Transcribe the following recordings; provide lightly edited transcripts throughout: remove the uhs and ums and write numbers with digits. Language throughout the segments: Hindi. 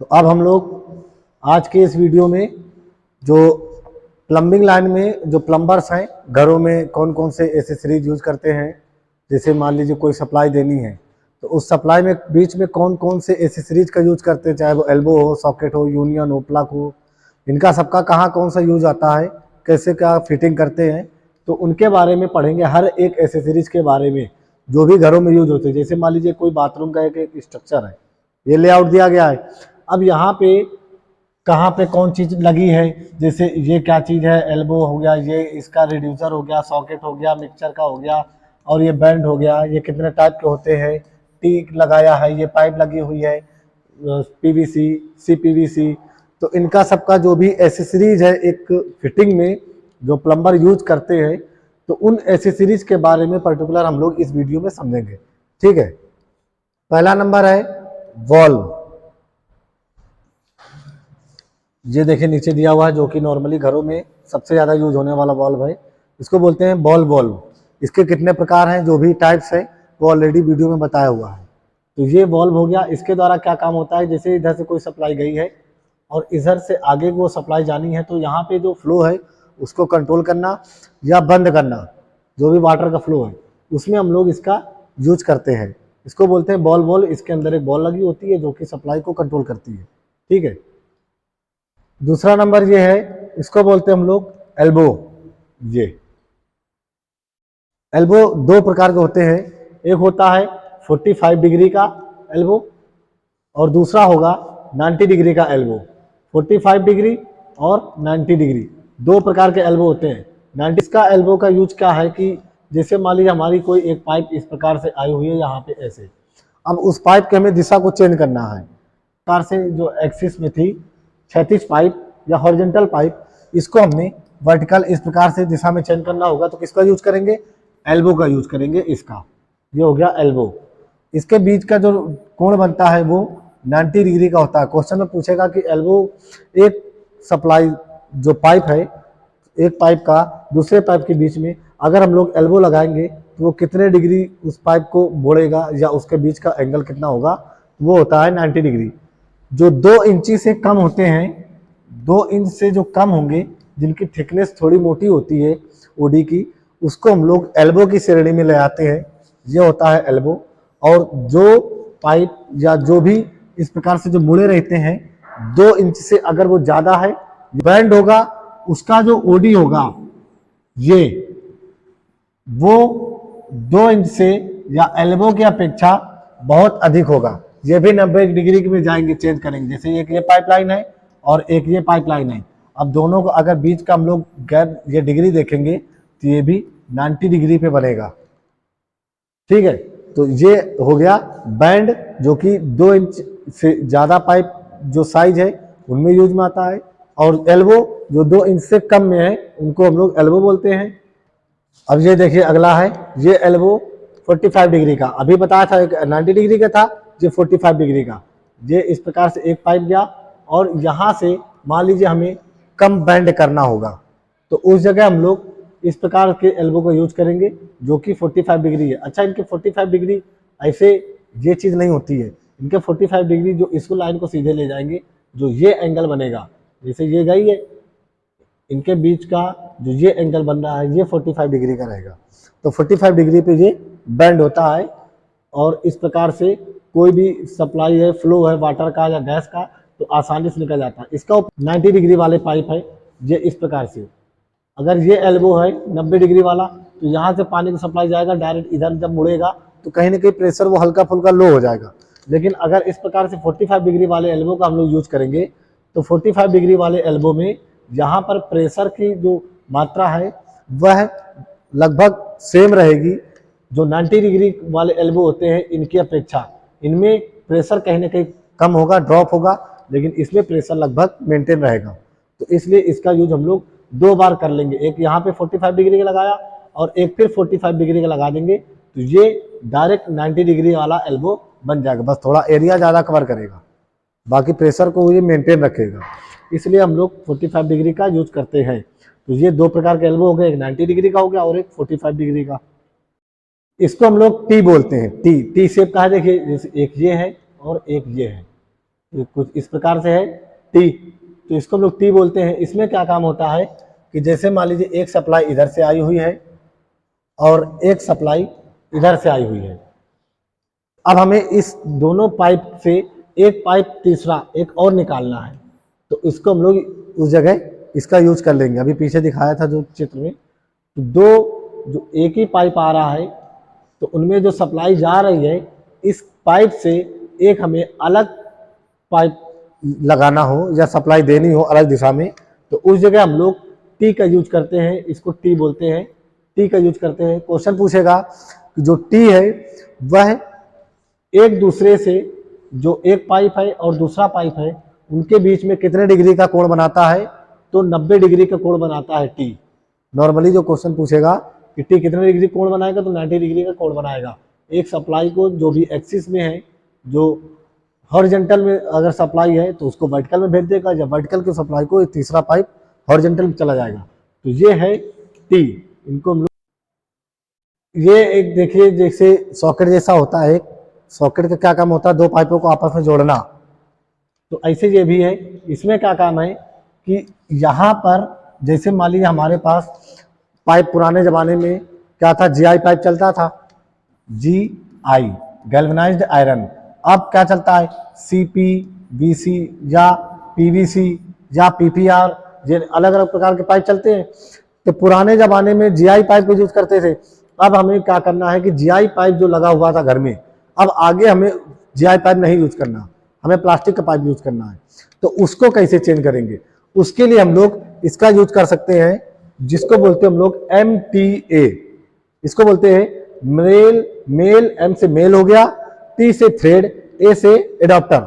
तो अब हम लोग आज के इस वीडियो में जो प्लम्बिंग लाइन में जो प्लम्बर्स हैं घरों में कौन कौन से एसेसरीज यूज करते हैं, जैसे मान लीजिए कोई सप्लाई देनी है तो उस सप्लाई में बीच में कौन कौन से एसेसरीज का यूज करते हैं, चाहे वो एल्बो हो, सॉकेट हो, यूनियन हो, प्लग हो, इनका सबका कहाँ कौन सा यूज आता है, कैसे क्या फिटिंग करते हैं, तो उनके बारे में पढ़ेंगे। हर एक एसेसरीज के बारे में जो भी घरों में यूज होते हैं। जैसे मान लीजिए कोई बाथरूम का एक स्ट्रक्चर है, ये लेआउट दिया गया है। अब यहाँ पे कहाँ पे कौन चीज़ लगी है, जैसे ये क्या चीज़ है, एल्बो हो गया, ये इसका रिड्यूसर हो गया, सॉकेट हो गया, मिक्सचर का हो गया, और ये बैंड हो गया, ये कितने टाइप के होते हैं, टी लगाया है, ये पाइप लगी हुई है, पीवीसी, सीपीवीसी, तो इनका सबका जो भी एसेसरीज है एक फिटिंग में जो प्लम्बर यूज करते हैं, तो उन एसेसरीज के बारे में पर्टिकुलर हम लोग इस वीडियो में समझेंगे। ठीक है, पहला नंबर है वॉल्व। ये देखिए नीचे दिया हुआ है, जो कि नॉर्मली घरों में सबसे ज़्यादा यूज होने वाला वॉल्व है। इसको बोलते हैं बॉल वॉल्व। इसके कितने प्रकार हैं, जो भी टाइप्स है वो ऑलरेडी वीडियो में बताया हुआ है। तो ये वॉल्व हो गया। इसके द्वारा क्या काम होता है, जैसे इधर से कोई सप्लाई गई है और इधर से आगे वो सप्लाई जानी है, तो यहाँ पे जो फ्लो है उसको कंट्रोल करना या बंद करना, जो भी वाटर का फ्लो है उसमें हम लोग इसका यूज करते हैं। इसको बोलते हैं बॉल वॉल्व। इसके अंदर एक बॉल लगी होती है जो कि सप्लाई को कंट्रोल करती है। ठीक है, दूसरा नंबर ये है, इसको बोलते हैं हम लोग एल्बो। ये एल्बो दो प्रकार के होते हैं, एक होता है 45 डिग्री का एल्बो और दूसरा होगा 90 डिग्री का एल्बो। 45 डिग्री और 90 डिग्री दो प्रकार के एल्बो होते हैं। 90 का एल्बो का यूज क्या है कि जैसे मान लीजिए हमारी कोई एक पाइप इस प्रकार से आई हुई है यहाँ पे ऐसे, अब उस पाइप के हमें दिशा को चेंज करना है। प्रकार से जो एक्सिस में थी क्षैतिज पाइप या हॉरिजॉन्टल पाइप, इसको हमने वर्टिकल इस प्रकार से दिशा में चेंज करना होगा, तो किसका यूज करेंगे, एल्बो का यूज करेंगे। इसका ये हो गया एल्बो। इसके बीच का जो कोण बनता है वो 90 डिग्री का होता है। क्वेश्चन में पूछेगा कि एल्बो एक सप्लाई जो पाइप है, एक पाइप का दूसरे पाइप के बीच में अगर हम लोग एल्बो लगाएंगे तो वो कितने डिग्री उस पाइप को मोड़ेगा या उसके बीच का एंगल कितना होगा, वो होता है 90 डिग्री। जो 2 इंची से कम होते हैं, 2 इंच से जो कम होंगे, जिनकी थिकनेस थोड़ी मोटी होती है ओडी की, उसको हम लोग एल्बो की श्रेणी में ले आते हैं। ये होता है एल्बो। और जो पाइप या जो भी इस प्रकार से जो मुड़े रहते हैं 2 इंच से अगर वो ज़्यादा है, बैंड होगा, उसका जो ओडी होगा ये वो 2 इंच से या एल्बो की अपेक्षा बहुत अधिक होगा। ये भी 90 डिग्री में जाएंगे, चेंज करेंगे। जैसे एक ये पाइपलाइन है और एक ये पाइपलाइन है, अब दोनों को अगर बीच का हम लोग गैप ये डिग्री देखेंगे तो ये भी 90 डिग्री पे बनेगा। ठीक है, तो ये हो गया बैंड, जो कि 2 इंच से ज़्यादा पाइप जो साइज है उनमें यूज में आता है, और एल्बो जो 2 इंच से कम में है उनको हम लोग एल्बो बोलते हैं। अब ये देखिए अगला है, ये एल्बो 45 डिग्री का, अभी बताया था एक 90 डिग्री का था, ये 45 डिग्री का। ये इस प्रकार से एक पाइप गया और यहाँ से मान लीजिए हमें कम बैंड करना होगा, तो उस जगह हम लोग इस प्रकार के एल्बो को यूज करेंगे जो कि 45 डिग्री है। अच्छा, इनके 45 डिग्री ऐसे ये चीज़ नहीं होती है, इनके 45 डिग्री जो इसको लाइन को सीधे ले जाएंगे, जो ये एंगल बनेगा, जैसे ये गई है, इनके बीच का जो ये एंगल बन रहा है ये 45 डिग्री का रहेगा। तो 45 डिग्री पे ये बैंड होता है और इस प्रकार से कोई भी सप्लाई है, फ्लो है वाटर का या गैस का, तो आसानी से निकल जाता है। इसका 90 डिग्री वाले पाइप है, ये इस प्रकार से, अगर ये एल्बो है 90 डिग्री वाला, तो यहाँ से पानी की सप्लाई जाएगा डायरेक्ट, इधर जब मुड़ेगा तो कहीं ना कहीं प्रेशर वो हल्का फुल्का लो हो जाएगा। लेकिन अगर इस प्रकार से 45 डिग्री वाले एल्बो का हम लोग यूज करेंगे, तो 45 डिग्री वाले एल्बो में यहाँ पर प्रेशर की जो मात्रा है वह लगभग सेम रहेगी। जो 90 डिग्री वाले एल्बो होते हैं इनकी अपेक्षा इनमें प्रेशर कहीं ना कहीं कम होगा, ड्रॉप होगा, लेकिन इसमें प्रेशर लगभग मेंटेन रहेगा। तो इसलिए इसका यूज हम लोग 2 बार कर लेंगे, एक यहाँ पे 45 डिग्री का लगाया और एक फिर 45 डिग्री का लगा देंगे, तो ये डायरेक्ट 90 डिग्री वाला एल्बो बन जाएगा। बस थोड़ा एरिया ज़्यादा कवर करेगा, बाकी प्रेशर को ये मेंटेन रखेगा, इसलिए हम लोग 45 डिग्री का यूज करते हैं। तो ये 2 प्रकार के एल्बो हो गए, एक 90 डिग्री का हो गया और एक 45 डिग्री का। इसको हम लोग टी बोलते हैं, टी शेप का है, देखिए जैसे एक ये है और एक ये है, ये कुछ इस प्रकार से है टी, तो इसको हम लोग टी बोलते हैं। इसमें क्या काम होता है कि जैसे मान लीजिए एक सप्लाई इधर से आई हुई है और एक सप्लाई इधर से आई हुई है। अब हमें इस दोनों पाइप से एक पाइप तीसरा एक और निकालना है, तो इसको हम लोग उस जगह इसका यूज कर लेंगे। अभी पीछे दिखाया था जो चित्र में, तो दो जो एक ही पाइप आ रहा है तो उनमें जो सप्लाई जा रही है, इस पाइप से एक हमें अलग पाइप लगाना हो या सप्लाई देनी हो अलग दिशा में, तो उस जगह हम लोग टी का यूज करते हैं। इसको टी बोलते हैं, टी का यूज करते हैं। क्वेश्चन पूछेगा कि जो टी है वह एक दूसरे से, जो एक पाइप है और दूसरा पाइप है, उनके बीच में कितने डिग्री का कोण बनाता है, तो 90 डिग्री का कोण बनाता है टी। नॉर्मली जो क्वेश्चन पूछेगा कि टी कितने डिग्री कोण बनाएगा, तो 90 डिग्री का कोण बनाएगा। एक सप्लाई को जो भी एक्सिस में है, जो हॉरिजॉन्टल में अगर सप्लाई है तो उसको वर्टिकल में भेज देगा, या वर्टिकल की सप्लाई को तीसरा पाइप हॉरिजॉन्टल में चला जाएगा। तो ये है टी। इनको हम लोग, ये एक देखिए जैसे सॉकेट जैसा होता है। सॉकेट का क्या काम होता है, दो पाइपों को आपस में जोड़ना। तो ऐसे ये भी है। इसमें क्या काम है कि यहाँ पर जैसे मान लीजिए हमारे पास पाइप पुराने ज़माने में क्या था, जीआई पाइप चलता था, जीआई गैल्वेनाइज्ड आयरन। अब क्या चलता है, सीपी, बीसी या पीवीसी या पीपीआर, ये अलग अलग प्रकार के पाइप चलते हैं। तो पुराने ज़माने में जीआई पाइप को यूज करते थे। अब हमें क्या करना है कि जीआई पाइप जो लगा हुआ था घर में, अब आगे हमें जीआई पाइप नहीं यूज करना, हमें प्लास्टिक का पाइप यूज करना है। तो उसको कैसे चेंज करेंगे, उसके लिए हम लोग इसका यूज कर सकते हैं, जिसको बोलते हैं हम लोग MTA। इसको बोलते हैं मेल, एम से मेल हो गया, टी से थ्रेड, ए से एडाप्टर,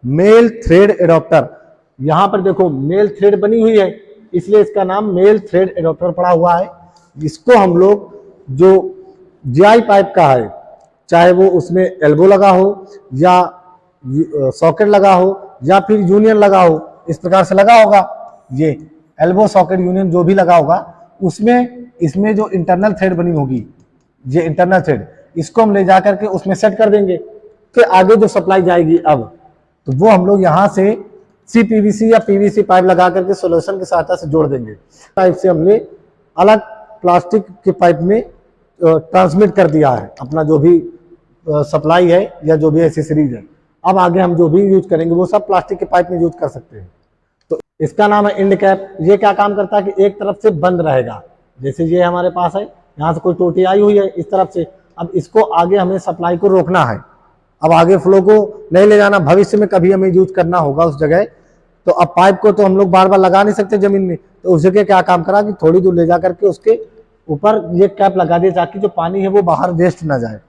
मेल थ्रेड एडाप्टर। यहां पर देखो मेल थ्रेड बनी हुई है, इसलिए इसका नाम मेल थ्रेड एडाप्टर पड़ा हुआ है। इसको हम लोग जो जीआई पाइप का है, चाहे वो उसमें एल्बो लगा हो या सॉकेट लगा हो या फिर यूनियन लगा हो, इस प्रकार से लगा होगा, ये एल्बो सॉकेट यूनियन जो भी लगा होगा, उसमें इसमें जो इंटरनल थ्रेड बनी होगी, ये इंटरनल थ्रेड, इसको हम ले जा करके उसमें सेट कर देंगे। फिर आगे जो सप्लाई जाएगी अब, तो वो हम लोग यहाँ से CPVC या PVC पाइप लगा करके सोल्यूशन की सहायता से जोड़ देंगे। पाइप से हमने अलग प्लास्टिक के पाइप में ट्रांसमिट कर दिया है अपना जो भी सप्लाई है या जो भी एसेसरीज है। अब आगे हम जो भी यूज करेंगे वो सब प्लास्टिक के पाइप में यूज कर सकते हैं। तो इसका नाम है इंड कैप। ये क्या काम करता है कि एक तरफ से बंद रहेगा, जैसे ये हमारे पास है, यहाँ से कोई टोटी आई हुई है इस तरफ से, अब इसको आगे हमें सप्लाई को रोकना है, अब आगे फ्लो को नहीं ले जाना, भविष्य में कभी हमें यूज करना होगा उस जगह। तो अब पाइप को तो हम लोग बार बार लगा नहीं सकते जमीन में, तो उस जगह क्या काम करा कि थोड़ी दूर ले जा करके उसके ऊपर ये कैप लगा दिए, ताकि जो पानी है वो बाहर वेस्ट ना जाए।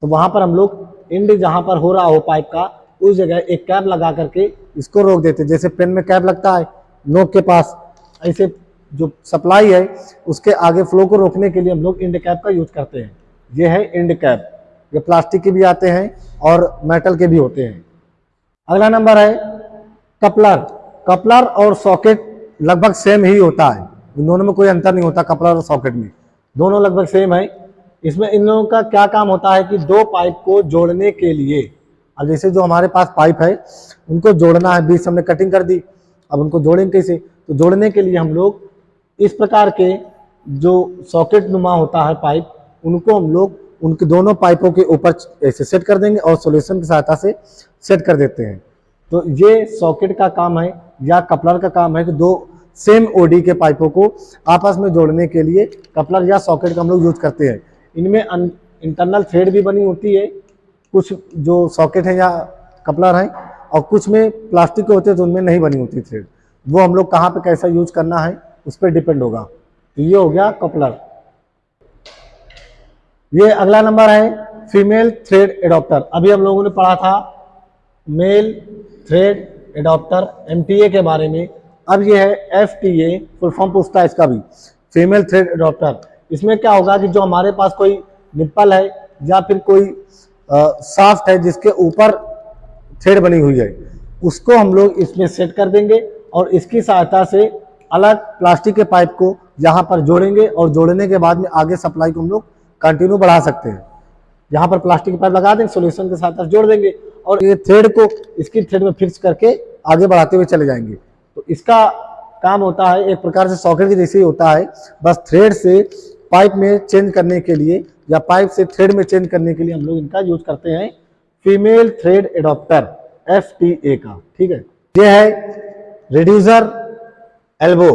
तो वहां पर हम लोग इंड जहां पर हो रहा हो पाइप का, उस जगह एक कैप लगा करके इसको रोक देते। जैसे पेन में कैप लगता है नोक के पास, ऐसे जो सप्लाई है उसके आगे फ्लो को रोकने के लिए हम लोग इंड कैप का यूज करते हैं। ये है इंड कैप। ये प्लास्टिक के भी आते हैं और मेटल के भी होते हैं। अगला नंबर है कपलर। कपलर और सॉकेट लगभग सेम ही होता है, इन दोनों में कोई अंतर नहीं होता। कपलर और सॉकेट में दोनों लगभग सेम है। इसमें इन लोगों का क्या काम होता है कि दो पाइप को जोड़ने के लिए, अब जैसे जो हमारे पास पाइप है उनको जोड़ना है, बीच से हमने कटिंग कर दी, अब उनको जोड़ेंगे कैसे, तो जोड़ने के लिए हम लोग इस प्रकार के जो सॉकेट नुमा होता है पाइप, उनको हम लोग उनके दोनों पाइपों के ऊपर ऐसे सेट कर देंगे और सॉल्यूशन की सहायता से सेट कर देते हैं। तो ये सॉकेट का काम है या कपलर का काम है कि दो सेम ओडी के पाइपों को आपस में जोड़ने के लिए कपलर या सॉकेट का हम लोग यूज करते हैं। इनमें इंटरनल थ्रेड भी बनी होती है, कुछ जो सॉकेट है या कपलर है, और कुछ में प्लास्टिक के होते हैं तो उनमें नहीं बनी होती थ्रेड। वो हम लोग कहाँ पे कैसा यूज करना है उस पर डिपेंड होगा। तो ये हो गया कपलर। ये अगला नंबर है फीमेल थ्रेड एडॉप्टर। अभी हम लोगों ने पढ़ा था मेल थ्रेड एडॉप्टर MTA के बारे में। अब ये है FTA, फुल फॉर्म पूछता है इसका भी, फीमेल थ्रेड एडॉप्टर। इसमें क्या होगा कि जो हमारे पास कोई निप्पल है या फिर कोई शाफ्ट है जिसके ऊपर थ्रेड बनी हुई है, उसको हम लोग इसमें सेट कर देंगे और इसकी सहायता से अलग प्लास्टिक के पाइप को यहाँ पर जोड़ेंगे और जोड़ने के बाद में आगे सप्लाई को हम लोग कंटिन्यू बढ़ा सकते हैं। यहाँ पर प्लास्टिक की पाइप लगा देंगे, सोल्यूशन के साथ जोड़ देंगे और ये थ्रेड को इसकी थ्रेड में फिक्स करके आगे बढ़ाते हुए चले जाएंगे। तो इसका काम होता है एक प्रकार से सॉकेट के जैसे ही होता है, बस थ्रेड से पाइप में चेंज करने के लिए या पाइप से थ्रेड में चेंज करने के लिए हम लोग इनका यूज करते हैं फीमेल थ्रेड एडॉप्टर FTA का। ठीक है, ये है रिड्यूसर एल्बो।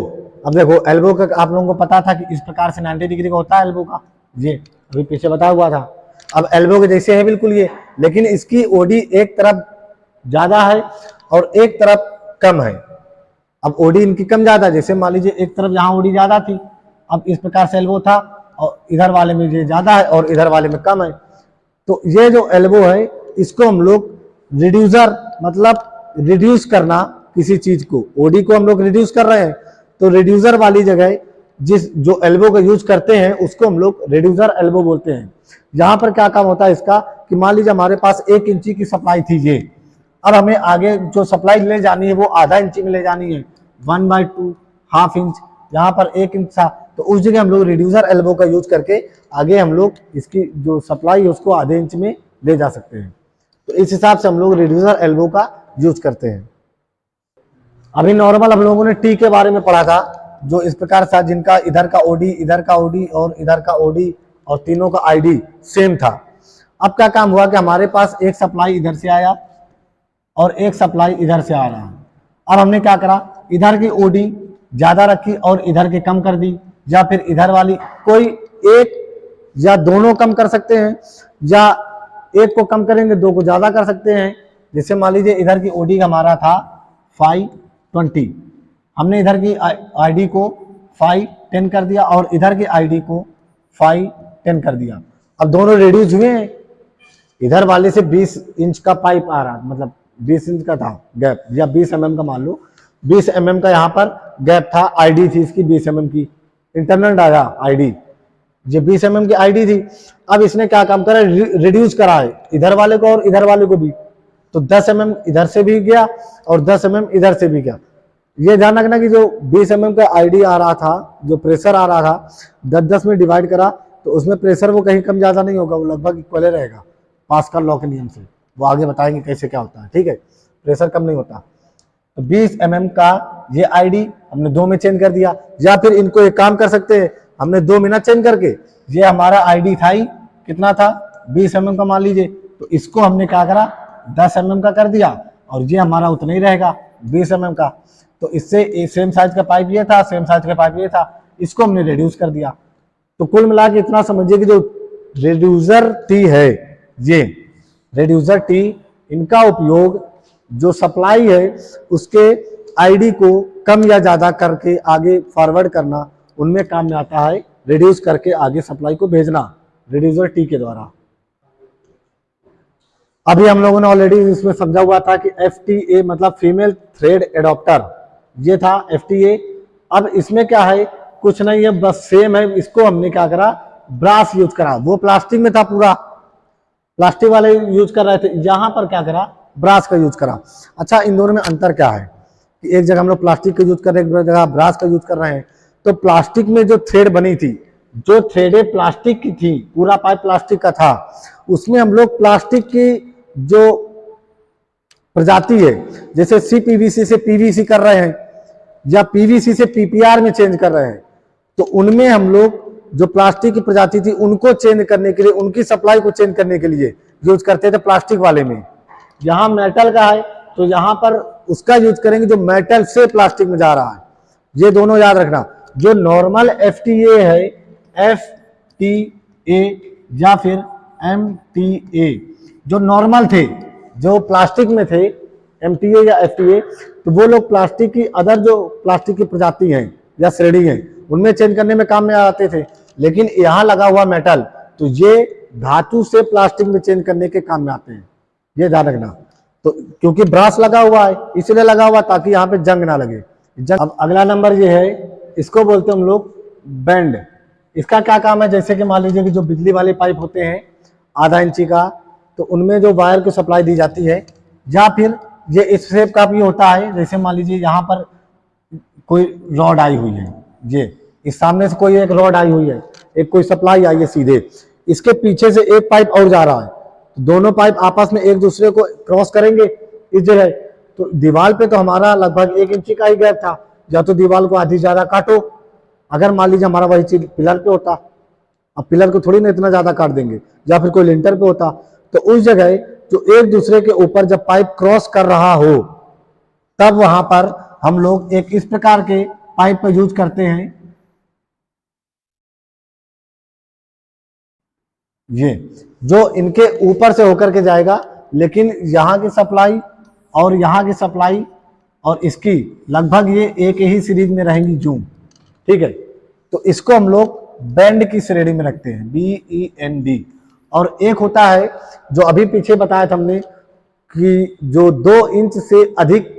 अब देखो एल्बो का आप लोगों को पता था कि इस प्रकार से 90 डिग्री का होता है एल्बो का, ये अभी पीछे बताया हुआ था। अब एल्बो के जैसे है बिल्कुल ये, लेकिन इसकी ओडी एक तरफ ज्यादा है और एक तरफ कम है। अब ओडी इनकी कम ज्यादा, जैसे मान लीजिए एक तरफ यहाँ ओडी ज्यादा थी, अब इस प्रकार से एल्बो था और इधर वाले में ये ज्यादा है और इधर वाले में कम है। तो ये जो एल्बो है इसको हम लोग रिड्यूसर, मतलब रिड्यूस करना किसी चीज को, ओडी को हम लोग रिड्यूस कर रहे हैं तो रिड्यूसर वाली जगह जिस जो एल्बो का यूज करते हैं उसको हम लोग रिड्यूसर एल्बो बोलते हैं। यहाँ पर क्या काम होता है इसका कि मान लीजिए हमारे पास 1 इंची की सप्लाई थी ये, अब हमें आगे जो सप्लाई ले जानी है वो आधा इंची में ले जानी है, 1/2 हाफ इंच, यहाँ पर 1 इंच था तो उस जगह हम लोग रिड्यूसर एल्बो का यूज करके आगे हम लोग इसकी जो सप्लाई है उसको आधे इंच में ले जा सकते हैं। तो इस हिसाब से हम लोग रिड्यूसर एल्बो का यूज करते हैं। अभी नॉर्मल हम लोगों ने टी के बारे में पढ़ा था, जो इस प्रकार था जिनका इधर का ओडी, इधर का ओडी और इधर का ओडी और तीनों का आईडी सेम था। अब क्या काम हुआ कि हमारे पास एक सप्लाई इधर से आया और एक सप्लाई इधर से आ रहा है। अब हमने क्या करा, इधर की ओडी ज्यादा रखी और इधर के कम कर दी, या फिर इधर वाली कोई एक या दोनों कम कर सकते हैं, या एक को कम करेंगे दो को ज्यादा कर सकते हैं। जैसे मान लीजिए इधर की ओडी हमारा था 520, हमने इधर की आईडी को 510 कर दिया और इधर की आईडी को 510 कर दिया। अब दोनों रिड्यूस हुए हैं, इधर वाले से 20 इंच का पाइप आ रहा, मतलब 20 इंच का था गैप, या 20 mm का मान लो, 20 mm का यहाँ पर गैप था, आईडी थी इसकी 20 mm की, इंटरनल डाटा आईडी, ये 20 mm की आईडी थी। अब इसने क्या काम करा, रिड्यूस करा है इधर वाले को और इधर वाले को भी, तो 10 mm इधर से भी गया और 10 mm इधर से भी गया। ये ध्यान रखना कि जो 20 mm का आईडी आ रहा था, जो प्रेशर आ रहा था, 10-10 में डिवाइड करा तो उसमें प्रेशर वो कहीं कम ज्यादा नहीं होगा, वो लगभग इक्वल रहेगा पास्कल लॉ के नियम से, वो आगे बताएंगे कैसे क्या होता है। ठीक है, प्रेशर कम नहीं होता। तो 20 mm का ये आईडी हमने 2 में चेंज कर दिया, या फिर इनको एक काम कर सकते हैं, हमने 2 में ना चेंज करके, ये हमारा आईडी था ही कितना था 20 mm का मान लीजिए, तो इसको हमने क्या करा 10 mm का कर दिया और ये हमारा उतना ही रहेगा 20 mm का। तो इससे सेम साइज का पाइप ये था, सेम साइज का पाइप ये था, इसको हमने रिड्यूस कर दिया। तो कुल मिला के इतना समझिए कि जो रिड्यूसर टी है, ये रिड्यूसर टी, इनका उपयोग जो सप्लाई है उसके आईडी को कम या ज्यादा करके आगे फॉरवर्ड करना, उनमें काम में आता है, रिड्यूस करके आगे सप्लाई को भेजना रिड्यूसर टी के द्वारा। अभी हम लोगों ने ऑलरेडी इसमें समझा हुआ था कि FTA मतलब फीमेल थ्रेड एडॉप्टर, ये था FTA। अब इसमें क्या है, कुछ नहीं है, बस सेम है। इसको हमने क्या करा, ब्रास यूज करा, वो प्लास्टिक में था, पूरा प्लास्टिक वाले यूज कर रहे थे, यहाँ पर क्या करा, ब्रास का यूज करा। अच्छा, इन दोनों में अंतर क्या है कि एक जगह हम लोग प्लास्टिक का यूज कर रहे हैं, एक जगह ब्रास का यूज कर रहे हैं। तो प्लास्टिक में जो थ्रेड बनी थी, जो थ्रेडें प्लास्टिक की थी, पूरा पाइप प्लास्टिक का था, उसमें हम लोग प्लास्टिक की जो प्रजाति है, जैसे CPVC से PVC कर रहे हैं या PVC से PPR में चेंज कर रहे हैं, तो उनमें हम लोग जो प्लास्टिक की प्रजाति थी उनको चेंज करने के लिए, उनकी सप्लाई को चेंज करने के लिए यूज करते थे प्लास्टिक वाले में। यहाँ मेटल का है तो यहाँ पर उसका यूज करेंगे जो मेटल से प्लास्टिक में जा रहा है। ये दोनों याद रखना। जो नॉर्मल FTA है, FTA या फिर MTA, जो नॉर्मल थे, जो प्लास्टिक में थे, MTA या FTA, तो वो लोग प्लास्टिक की अदर जो प्लास्टिक की प्रजाति हैं या श्रेणी हैं उनमें चेंज करने में काम में आते थे। लेकिन यहाँ लगा हुआ मेटल, तो ये धातु से प्लास्टिक में चेंज करने के काम में आते हैं, ये ध्यान रखना। तो क्योंकि ब्रास लगा हुआ है इसलिए लगा हुआ ताकि यहाँ पे जंग ना लगे। अब अगला नंबर ये है, इसको बोलते हैं हम लोग बैंड। इसका क्या काम है, जैसे कि मान लीजिए कि जो बिजली वाले पाइप होते हैं आधा इंची का, तो उनमें जो वायर को सप्लाई दी जाती है, या फिर ये इस शेप का भी होता है, जैसे मान लीजिए यहाँ पर कोई रॉड आई हुई है, ये इस सामने से कोई एक रॉड आई हुई है, एक कोई सप्लाई आई है सीधे, इसके पीछे से एक पाइप और जा रहा है, तो दोनों पाइप आपस में एक दूसरे को क्रॉस करेंगे इस जगह। तो दीवार पे तो हमारा लगभग 1 इंची का ही गैप था, या तो दीवार को आधी ज्यादा काटो, अगर मान लीजिए हमारा वही चीज पिलर पे होता, अब पिलर को थोड़ी ना इतना ज्यादा काट देंगे, या फिर कोई लिंटर पे होता, तो उस जगह जो एक दूसरे के ऊपर जब पाइप क्रॉस कर रहा हो तब वहां पर हम लोग एक इस प्रकार के पाइप का यूज करते हैं, ये जो इनके ऊपर से होकर के जाएगा, लेकिन यहाँ की सप्लाई और यहाँ की सप्लाई और इसकी लगभग ये एक ही सीरीज में रहेंगी जूम, ठीक है। तो इसको हम लोग बैंड की श्रेणी में रखते हैं, BEND। और एक होता है जो अभी पीछे बताया था हमने कि जो 2 इंच से अधिक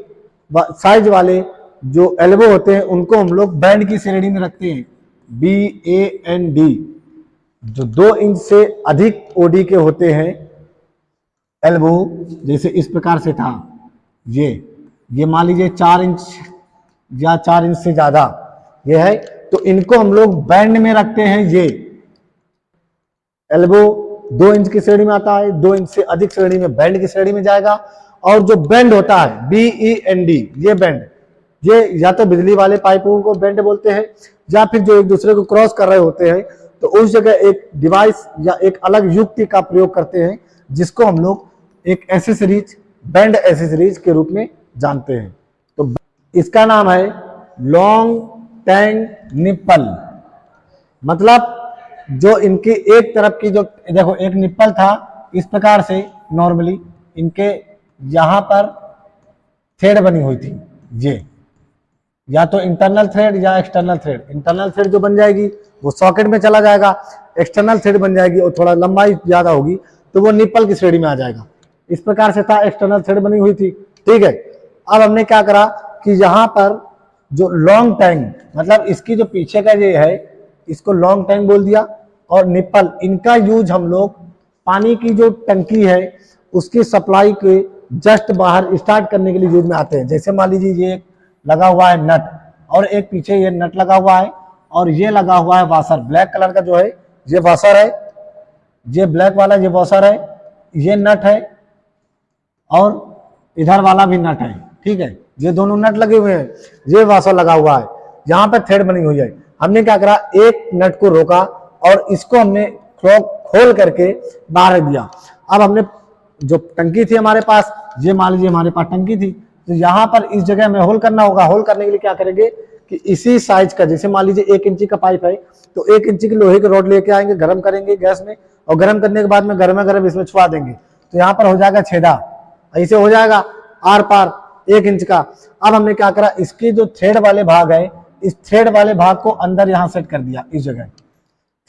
साइज वाले जो एल्बो होते हैं उनको हम लोग बैंड की श्रेणी में रखते हैं, BAND। जो 2 इंच से अधिक OD के होते हैं एल्बो, जैसे इस प्रकार से था, ये मान लीजिए 4 इंच या 4 इंच से ज्यादा ये है, तो इनको हम लोग बैंड में रखते हैं। ये एल्बो 2 इंच की श्रेणी में आता है, 2 इंच से अधिक श्रेणी में बैंड की श्रेणी में जाएगा। और जो बैंड होता है BEND, ये बैंड, ये या तो बिजली वाले पाइपों को बैंड बोलते हैं, या फिर जो एक दूसरे को क्रॉस कर रहे होते हैं, तो उस जगह एक डिवाइस या एक अलग युक्ति का प्रयोग करते हैं, जिसको हम लोग एक एसेसरीज, बैंड एसेसरीज के रूप में जानते हैं। तो इसका नाम है लॉन्ग टैंग निप्पल। मतलब जो इनकी एक तरफ की जो देखो एक निप्पल था इस प्रकार से, नॉर्मली इनके यहां पर थ्रेड बनी हुई थी, ये या तो इंटरनल थ्रेड या एक्सटर्नल थ्रेड। इंटरनल थ्रेड जो बन जाएगी वो सॉकेट में चला जाएगा, एक्सटर्नल थ्रेड बन जाएगी और थोड़ा लंबाई ज्यादा होगी तो वो निप्पल की श्रेणी में आ जाएगा। इस प्रकार से था, एक्सटर्नल थ्रेड बनी हुई थी, ठीक है। अब हमने क्या करा कि यहाँ पर जो लॉन्ग टैंग, मतलब इसकी जो पीछे का ये है इसको लॉन्ग टैंग बोल दिया, और निप्पल, इनका यूज हम लोग पानी की जो टंकी है उसकी सप्लाई के जस्ट बाहर स्टार्ट करने के लिए यूज में आते हैं। जैसे मान लीजिए ये लगा हुआ है नट, और एक पीछे ये नट लगा हुआ है, और ये लगा हुआ है वाशर, ब्लैक कलर का जो है ये वाशर है, ये ब्लैक वाला ये वाशर है, ये नट है, और इधर वाला भी नट है, ठीक है। ये दोनों नट लगे हुए हैं, ये वाशर लगा हुआ है, यहाँ पे थ्रेड बनी हुई है। हमने क्या करा, एक नट को रोका और इसको हमने खोल करके बाहर दिया। अब हमने जो टंकी थी हमारे पास, ये मान लीजिए हमारे पास टंकी थी, तो यहाँ पर इस जगह में होल करना होगा। होल करने के लिए क्या करेंगे कि इसी साइज का, जैसे मान लीजिए 1 इंची का पाइप है, तो 1 इंची की लोहे की रॉड लेके आएंगे, गर्म करेंगे गैस में, और गर्म करने के बाद में गर्मा गर्म इसमें छुआ देंगे, तो यहाँ पर हो जाएगा छेदा, ऐसे हो जाएगा आर पार 1 इंच का। अब हमने क्या करा, इसके जो थ्रेड वाले भाग है, इस थ्रेड वाले भाग को अंदर यहाँ सेट कर दिया, इस जगह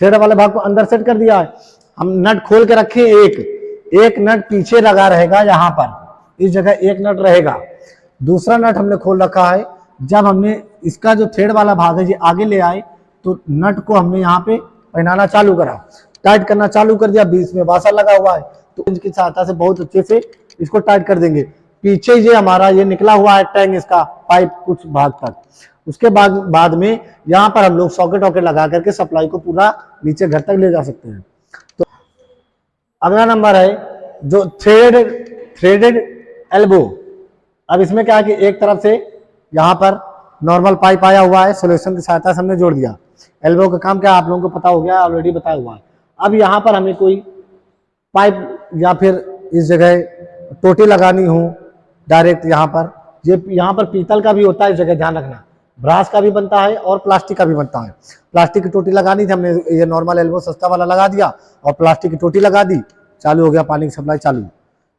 थ्रेड वाले भाग को अंदर सेट कर दिया है। हम नट खोल के रखे, एक नट पीछे लगा रहेगा, यहाँ पर इस जगह एक नट रहेगा, दूसरा नट हमने खोल रखा है। जब हमने इसका जो थ्रेड वाला भाग है ये आगे ले आए, तो नट को हमने यहाँ पे पहनाना चालू करा, टाइट करना चालू कर दिया। बीच में वाशर लगा हुआ है, तो इसकी सहायता से बहुत अच्छे से इसको टाइट कर देंगे। पीछे ये हमारा ये निकला हुआ है टैंक, इसका पाइप कुछ भाग तक, उसके बाद में यहाँ पर हम लोग सॉकेट वॉकेट लगा करके सप्लाई को पूरा नीचे घर तक ले जा सकते हैं। तो अगला नंबर है जो थ्रेडेड एल्बो। अब इसमें क्या है कि एक तरफ से यहाँ पर नॉर्मल पाइप आया हुआ है, सोल्यूशन की सहायता से हमने जोड़ दिया। एल्बो का काम क्या आप लोगों को पता हो गया, ऑलरेडी बताया हुआ है। अब यहाँ पर हमें कोई पाइप या फिर इस जगह टोटी लगानी हो डायरेक्ट यहाँ पर, यहाँ पर पीतल का भी होता है, इस जगह ध्यान रखना, ब्रास का भी बनता है और प्लास्टिक का भी बनता है। प्लास्टिक की टोटी लगानी थी, हमने ये नॉर्मल एल्बो सस्ता वाला लगा दिया और प्लास्टिक की टोटी लगा दी, चालू हो गया पानी की सप्लाई चालू।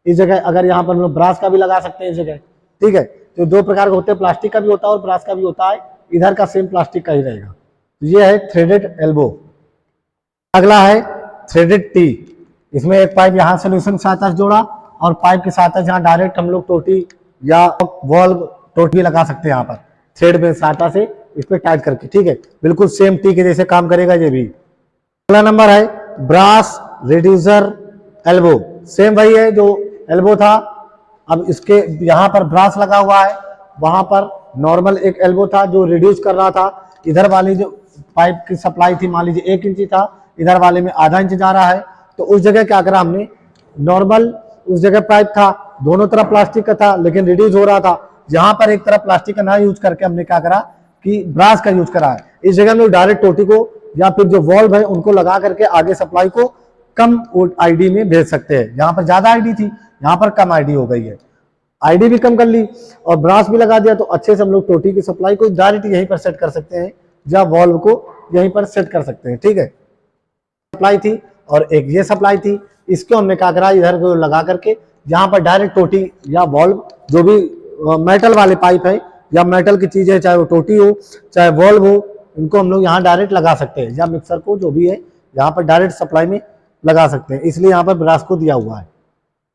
इस जगह अगर यहाँ पर हम लोग ब्रास का भी लगा सकते हैं इस जगह, ठीक है। तो 2 प्रकार के होते हैं, प्लास्टिक का भी होता है और ब्रास का भी होता है, इधर का सेम प्लास्टिक का ही रहेगा। तो ये है थ्रेडेड एल्बो। अगला है थ्रेडेड टी। इसमें एक पाइप यहाँ सोल्यूशन के साथ जोड़ा और पाइप के साथ यहाँ डायरेक्ट हम लोग टोटी या वॉल्व टोटी लगा सकते हैं, यहाँ पर थ्रेड में सहायता से इस पे टाइट करके, ठीक है। बिल्कुल सेम टी के जैसे काम करेगा ये भी। अगला नंबर है ब्रास रिड्यूसर एल्बो। सेम वही है जो एल्बो था, अब इसके यहाँ पर ब्रास लगा हुआ है, वहां पर नॉर्मल एक एल्बो था जो रिड्यूस कर रहा था। इधर वाली जो पाइप की सप्लाई थी मान लीजिए 1 इंची था, इधर वाले में आधा इंच जा रहा है, तो उस जगह क्या करा हमने, नॉर्मल उस जगह पाइप था, दोनों तरफ प्लास्टिक का था लेकिन रिड्यूस हो रहा था, जहां पर एक तरफ प्लास्टिक का ना यूज करके हमने क्या करा कि ब्रास का यूज करा है। इस जगह में डायरेक्ट टोटी को या फिर जो वॉल्व है उनको लगा करके आगे सप्लाई को कम आईडी में भेज सकते हैं। यहाँ पर ज्यादा आईडी थी, यहाँ पर कम आईडी हो गई है, आईडी भी कम कर ली और ब्रास भी लगा दिया, तो अच्छे से हम लोग टोटी की सप्लाई को डायरेक्ट यहीं पर सेट कर सकते हैं या वॉल्व को यहीं पर सेट कर सकते हैं। ठीक है, सप्लाई थी और एक ये सप्लाई थी, इसको हमने क्या करा, इधर को लगा करके यहाँ पर डायरेक्ट टोटी या वॉल्व जो भी मेटल वाले पाइप है या मेटल की चीज है, चाहे वो टोटी हो चाहे वॉल्व हो, इनको हम लोग यहाँ डायरेक्ट लगा सकते हैं, या मिक्सर को जो भी है यहाँ पर डायरेक्ट सप्लाई में लगा सकते हैं। इसलिए यहाँ पर ब्रास को दिया हुआ है।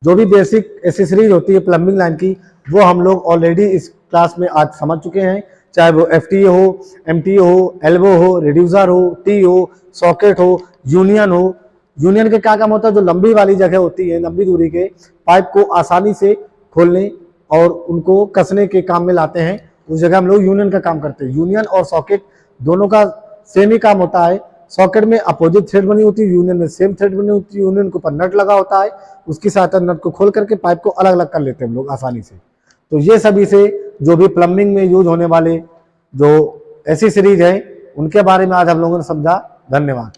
जो भी बेसिक एसेसरीज होती है प्लम्बिंग लाइन की, वो हम लोग ऑलरेडी इस क्लास में आज समझ चुके हैं, चाहे वो FTA हो, MTA हो, एल्बो हो, रिड्यूसर हो, टी हो, सॉकेट हो, यूनियन हो। यूनियन के क्या काम होता है, जो लंबी वाली जगह होती है, लंबी दूरी के पाइप को आसानी से खोलने और उनको कसने के काम में लाते हैं, उस जगह हम लोग यूनियन का काम करते हैं। यूनियन और सॉकेट दोनों का सेम ही काम होता है। सॉकेट में अपोजिट थ्रेड बनी होती है, यूनियन में सेम थ्रेड बनी होती है, यूनियन के ऊपर नट लगा होता है, उसकी सहायता नट को खोल करके पाइप को अलग अलग कर लेते हैं हम लोग आसानी से। तो ये सभी से जो भी प्लम्बिंग में यूज होने वाले जो एसेसरीज है उनके बारे में आज हम लोगों ने समझा। धन्यवाद।